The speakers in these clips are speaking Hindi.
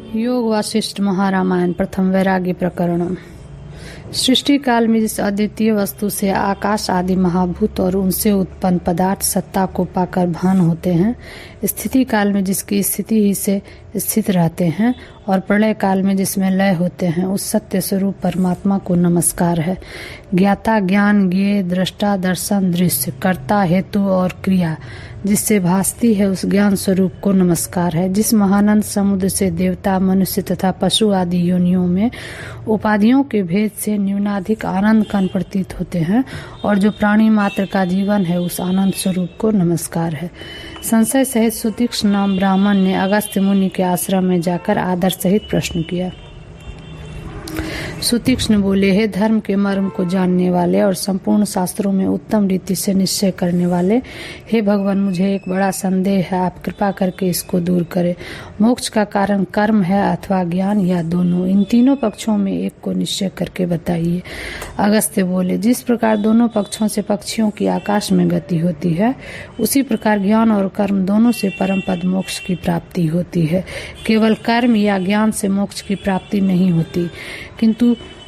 योग वासिष्ठ महारामायण प्रथम वैराग्य प्रकरण। सृष्टि काल में जिस अद्वितीय वस्तु से आकाश आदि महाभूत और उनसे उत्पन्न पदार्थ सत्ता को पाकर भान होते हैं, स्थिति काल में जिसकी स्थिति ही से स्थित रहते हैं और प्रलय काल में जिसमें लय होते हैं, उस सत्य स्वरूप परमात्मा को नमस्कार है। ज्ञाता ज्ञान, ज्ञेय दृष्टा दर्शन दृश्य, कर्ता हेतु और क्रिया जिससे भासती है, उस ज्ञान स्वरूप को नमस्कार है। जिस महानंद समुद्र से देवता, मनुष्य तथा पशु आदि योनियों में उपाधियों के भेद से न्यूनाधिक आनंद कण प्रतीत होते हैं और जो प्राणी मात्र का जीवन है, उस आनंद स्वरूप को नमस्कार है। संशय सहित सुतीक्ष्ण नाम ब्राह्मण ने अगस्त्य मुनि के आश्रम में जाकर आदर सहित प्रश्न किया। सुतीक्ष्ण बोले, हे धर्म के मर्म को जानने वाले और संपूर्ण शास्त्रों में उत्तम रीति से निश्चय करने वाले, हे भगवान, मुझे एक बड़ा संदेह है, आप कृपा करके इसको दूर करें। मोक्ष का कारण कर्म है अथवा ज्ञान या दोनों? इन तीनों पक्षों में एक को निश्चय करके बताइए। अगस्त्य बोले, जिस प्रकार दोनों पक्षों से पक्षियों की आकाश में गति होती है, उसी प्रकार ज्ञान और कर्म दोनों से परम पद मोक्ष की प्राप्ति होती है। केवल कर्म या ज्ञान से मोक्ष की प्राप्ति नहीं होती, किंतु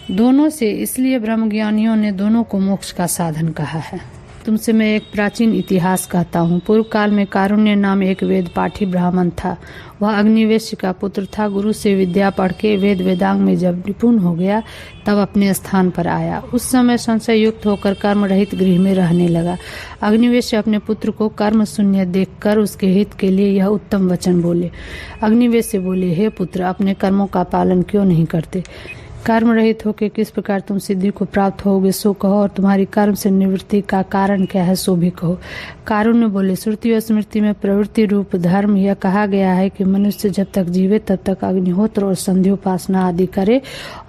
दोनों से, इसलिए ब्रह्मज्ञानियों ने दोनों को मोक्ष का साधन कहा है। तुमसे मैं एक प्राचीन इतिहास कहता हूँ। पूर्व काल में कारुण्य नाम एक वेद पाठी ब्राह्मण था। वह अग्निवेश का पुत्र था। गुरु से विद्या पढ़ के वेद वेदांग में जब निपुण हो गया, तब अपने स्थान पर आया। उस समय संशय युक्त होकर कर्म रहित गृह में रहने लगा। अग्निवेश अपने पुत्र को कर्म शून्य देखकर उसके हित के लिए यह उत्तम वचन बोले। अग्निवेश से बोले, हे पुत्र, अपने कर्मों का पालन क्यों नहीं करते? कर्म रहित होकर किस प्रकार तुम सिद्धि को प्राप्त होगे, सो कहो, और तुम्हारी कर्म से निवृत्ति का कारण क्या है, सो भी कहो। कारुण्य बोले, श्रुति और स्मृति में प्रवृत्ति रूप धर्म यह कहा गया है कि मनुष्य जब तक जीवे तब तक अग्निहोत्र और संध्योपासना आदि करे,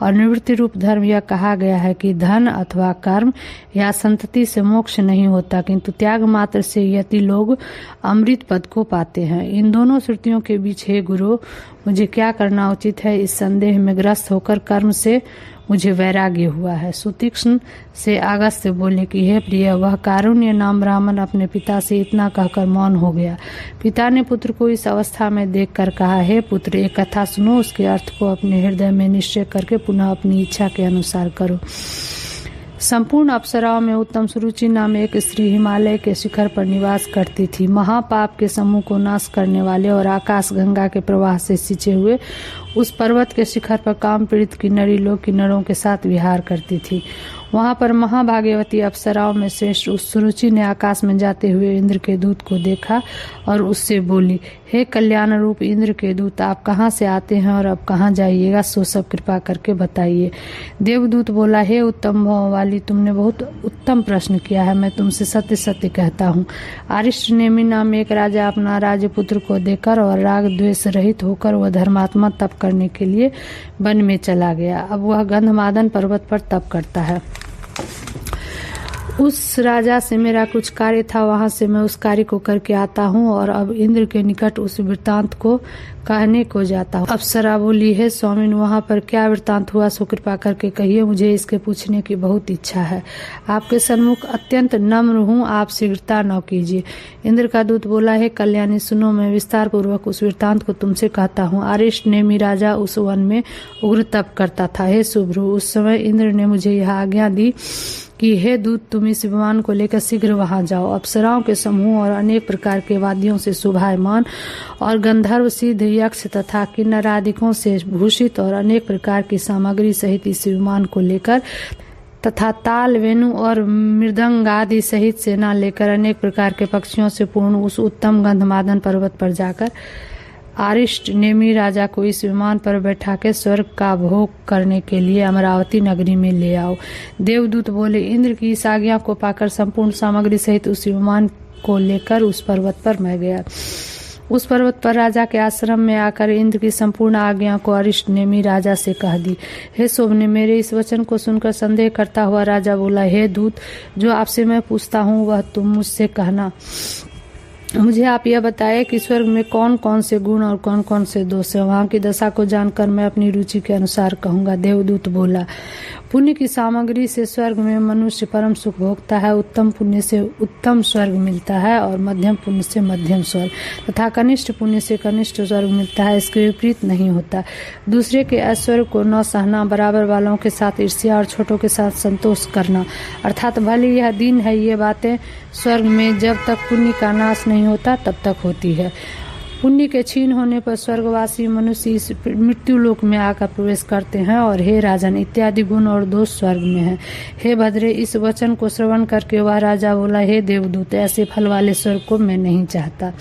और निवृत्ति रूप धर्म यह कहा गया है कि धन अथवा कर्म या संतति से मोक्ष नहीं होता, किंतु त्याग मात्र से यति लोग अमृत पद को पाते हैं। इन दोनों श्रुतियों के बीच, हे गुरु, मुझे क्या करना उचित है? इस संदेह में ग्रस्त होकर कर्म से मुझे वैराग्य हुआ है। सुतीक्ष्ण से अगस्त्य बोले कि हे प्रिय, वह कारुण्य नाम ब्राह्मण अपने पिता से इतना कहकर मौन हो गया। पिता ने पुत्र को इस अवस्था में देखकर कहा, हे पुत्र, एक कथा सुनो, उसके अर्थ को अपने हृदय में निश्चय करके पुनः अपनी इच्छा के अनुसार करो। संपूर्ण अप्सराओं में उत्तम सुरुचि नाम एक स्त्री हिमालय के शिखर पर निवास करती थी। महापाप के समूह को नाश करने वाले और आकाश गंगा के प्रवाह से सिंचे हुए उस पर्वत के शिखर पर काम पीड़ित किन्नरी लोग किन्नरों के साथ विहार करती थी। वहां पर महाभाग्यवती अप्सराओं में श्रेष्ठ उस सुरुचि ने आकाश में जाते हुए इंद्र के दूत को देखा और उससे बोली, हे कल्याण रूप इंद्र के दूत, आप कहाँ से आते हैं और अब कहाँ जाइएगा, सो सब कृपा करके बताइए। देवदूत बोला, हे उत्तम भाव वाली, तुमने बहुत उत्तम प्रश्न किया है। मैं तुमसे सत्य सत्य कहता हूँ। अरिष्ट नेमि नाम एक राजा अपना राजपुत्र को देकर और राग द्वेष रहित होकर वह धर्मात्मा तप करने के लिए वन में चला गया। अब वह गंधमादन पर्वत पर तप करता है। उस राजा से मेरा कुछ कार्य था, वहां से मैं उस कार्य को करके आता हूँ और अब इंद्र के निकट उस वृत्तांत को कहने को जाता हूँ। अप्सरा बोली, है स्वामिन, वहां पर क्या वृत्तांत हुआ, सो कृपा करके कहिए, मुझे इसके पूछने की बहुत इच्छा है। आपके सन्मुख अत्यंत नम्र हूँ, आप शीघ्रता न कीजिए। इंद्र का दूत बोला, है कल्याणी, सुनो, मैं विस्तार पूर्वक उस वृत्तांत को तुमसे कहता हूँ। अरिष्ट नेमि राजा उस वन में उग्र तप करता था। हे शुभ्रु, उस समय इंद्र ने मुझे यह आज्ञा दी कि हे दूत, तुम इस विमान को लेकर शीघ्र वहां जाओ। अप्सराओं के समूह और अनेक प्रकार के वाद्यों से शोभायमान और गंधर्व, सिद्ध, यक्ष तथा किन्नरादिकों से भूषित और अनेक प्रकार की सामग्री सहित इस विमान को लेकर तथा ताल, वेणु और मृदंग आदि सहित सेना लेकर अनेक प्रकार के पक्षियों से पूर्ण उस उत्तम गंधमादन पर्वत पर जाकर अरिष्ट नेमि राजा को इस विमान पर बैठा के स्वर्ग का भोग करने के लिए अमरावती नगरी में ले आओ। देवदूत बोले, इंद्र की इस आज्ञा को पाकर संपूर्ण सामग्री सहित उस विमान को लेकर उस पर्वत पर मैं गया। उस पर्वत पर राजा के आश्रम में आकर इंद्र की संपूर्ण आज्ञा को अरिष्ट नेमि राजा से कह दी। हे शोभने, मेरे इस वचन को सुनकर संदेह करता हुआ राजा बोला, हे दूत, जो आपसे मैं पूछता हूँ वह तुम मुझसे कहना। मुझे आप यह बताएं कि स्वर्ग में कौन कौन से गुण और कौन कौन से दोष है। वहां की दशा को जानकर मैं अपनी रुचि के अनुसार कहूंगा। देवदूत बोला, पुण्य की सामग्री से स्वर्ग में मनुष्य परम सुख भोगता है, उत्तम पुण्य से उत्तम स्वर्ग मिलता है और मध्यम पुण्य से मध्यम स्वर्ग तथा कनिष्ठ पुण्य से कनिष्ठ स्वर्ग मिलता है। इसके विपरीत नहीं होता। दूसरे के ऐश्वर्य को न सहना, बराबर वालों के साथ ईर्ष्या और छोटों के साथ संतोष करना, अर्थात भले यह दिन है, ये बातें स्वर्ग में जब तक पुण्य का नाश नहीं होता तब तक होती है। पुण्य के क्षीण होने पर स्वर्गवासी मनुष्य इस मृत्यु लोक में आकर प्रवेश करते हैं और हे राजन, इत्यादि गुण और दोष स्वर्ग में है। हे भद्रे, इस वचन को श्रवण करके वह राजा बोला, हे देवदूत, ऐसे फल वाले स्वर्ग को मैं नहीं चाहता।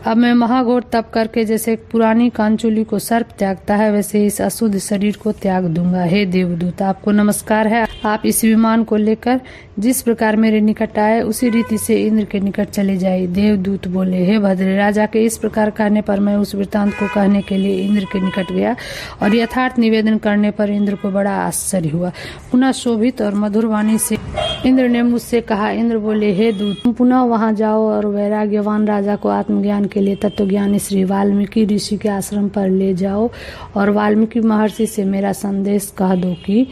अब मैं महाघोर तप करके जैसे पुरानी कांचुली को सर्प त्यागता है, वैसे इस अशुद्ध शरीर को त्याग दूंगा। हे देवदूत, आपको नमस्कार है। आप इस विमान को लेकर जिस प्रकार मेरे निकट आए उसी रीति से इंद्र के निकट चले जाइए। देवदूत बोले, हे भद्रे, राजा के इस प्रकार कहने पर मैं उस वृत्तांत को कहने के लिए इंद्र के निकट गया और यथार्थ निवेदन करने पर इंद्र को बड़ा आश्चर्य हुआ। पुनः शोभित और मधुर वाणी से इंद्र ने मुझसे कहा। इंद्र बोले, हे दूत, तुम पुनः वहां जाओ और वैराग्यवान राजा को आत्मज्ञान के लिए तत्वज्ञानी श्री वाल्मीकि ऋषि के आश्रम पर ले जाओ और वाल्मीकि महर्षि से मेरा संदेश कह दो कि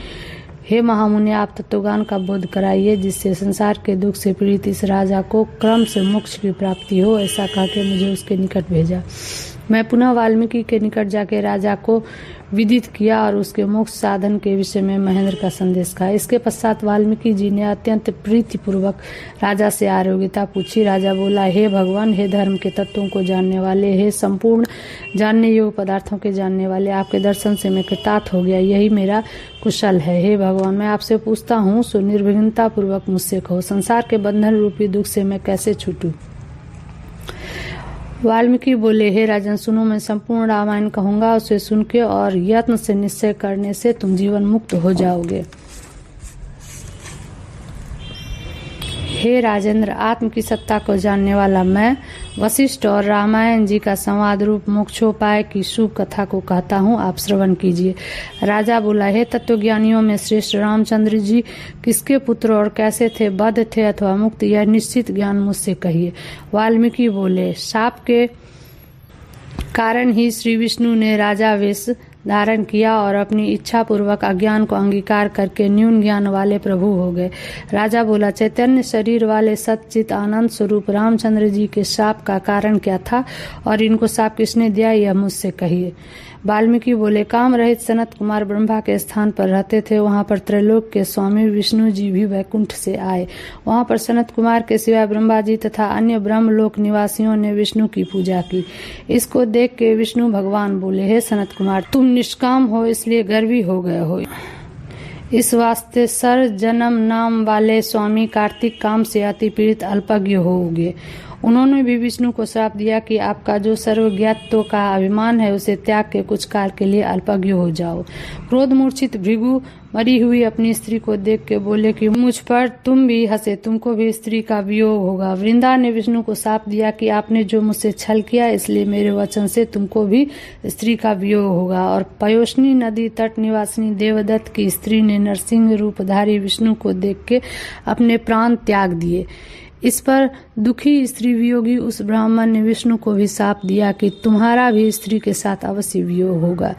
हे महामुनि, आप तत्वज्ञान का बोध कराइए, जिससे संसार के दुख से पीड़ित इस राजा को क्रम से मोक्ष की प्राप्ति हो। ऐसा कह के मुझे उसके निकट भेजा। मैं पुनः वाल्मीकि के निकट जाके राजा को विदित किया और उसके मोक्ष साधन के विषय में महेंद्र का संदेश कहा। इसके पश्चात वाल्मीकि जी ने अत्यंत प्रीतिपूर्वक राजा से आरोग्यता पूछी। राजा बोला, हे भगवान, हे धर्म के तत्वों को जानने वाले, हे संपूर्ण जानने योग्य पदार्थों के जानने वाले, आपके दर्शन से मैं कृतार्थ हो गया, यही मेरा कुशल है। हे भगवान, मैं आपसे पूछता हूँ, सो निर्विघ्नता पूर्वक मुझसे कहो, संसार के बंधन रूपी दुख से मैं कैसे छूटूं। वाल्मीकि बोले, हे राजन, सुनो, मैं संपूर्ण रामायण कहूंगा, उसे सुन के और यत्न से निश्चय करने से तुम जीवन मुक्त हो जाओगे। हे राजेंद्र, आत्म की सत्ता को जानने वाला मैं वशिष्ठ और रामायण जी का संवाद रूप मोक्षोपाय की शुभ कथा को कहता हूँ, आप श्रवण कीजिए। राजा बोला, हे तत्वज्ञानियों में श्रेष्ठ रामचंद्र जी किसके पुत्र और कैसे थे, बद्ध थे अथवा मुक्त, यह निश्चित ज्ञान मुझसे कहिए। वाल्मीकि बोले, शाप के कारण ही श्री विष्णु ने राजा वेश धारण किया और अपनी इच्छा पूर्वक अज्ञान को अंगीकार करके न्यून ज्ञान वाले प्रभु हो गए। राजा बोला, चैतन्य शरीर वाले सच्चित आनंद स्वरूप रामचंद्र जी के शाप का कारण क्या था और इनको शाप किसने दिया, यह मुझसे कहिए। वाल्मीकि बोले, काम रहित सनत कुमार ब्रह्मा के स्थान पर रहते थे। वहां पर त्रैलोक के स्वामी विष्णु जी भी वैकुंठ से आए। वहां पर सनत कुमार के सिवाय ब्रह्मा जी तथा अन्य ब्रह्मलोक निवासियों ने विष्णु की पूजा की। इसको देख के विष्णु भगवान बोले, हे सनत कुमार, तुम निष्काम हो, इसलिए गर्वी हो गए हो। इस वास्ते सर जन्म नाम वाले स्वामी कार्तिक काम से अति पीड़ित अल्पज्ञ होगे। उन्होंने भी विष्णु को श्राप दिया कि आपका जो सर्वज्ञत्व का अभिमान है उसे त्याग के कुछ काल के लिए अल्पज्ञ हो जाओ। क्रोध मूर्छित भृगु मरी हुई अपनी स्त्री को देख के बोले कि मुझ पर तुम भी हंसे, तुमको भी स्त्री का वियोग होगा। वृंदा ने विष्णु को शाप दिया कि आपने जो मुझसे छल किया, इसलिए मेरे वचन से तुमको भी स्त्री का वियोग होगा। और पयोष्णी नदी तट निवासिनी देवदत्त की स्त्री ने नरसिंह रूपधारी विष्णु को देख के अपने प्राण त्याग दिए। इस पर दुखी स्त्री वियोगी उस ब्राह्मण ने विष्णु को भी शाप दिया कि तुम्हारा भी स्त्री के साथ अवश्य वियोग होगा।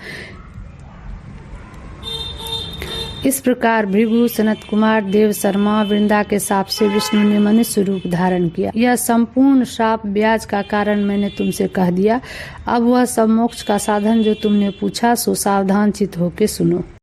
इस प्रकार भृगु, सनत कुमार, देव शर्मा, वृंदा के शाप से विष्णु ने मनुष्य रूप धारण किया। यह संपूर्ण शाप ब्याज का कारण मैंने तुमसे कह दिया। अब वह सब मोक्ष का साधन जो तुमने पूछा, सो सावधान चित होके सुनो।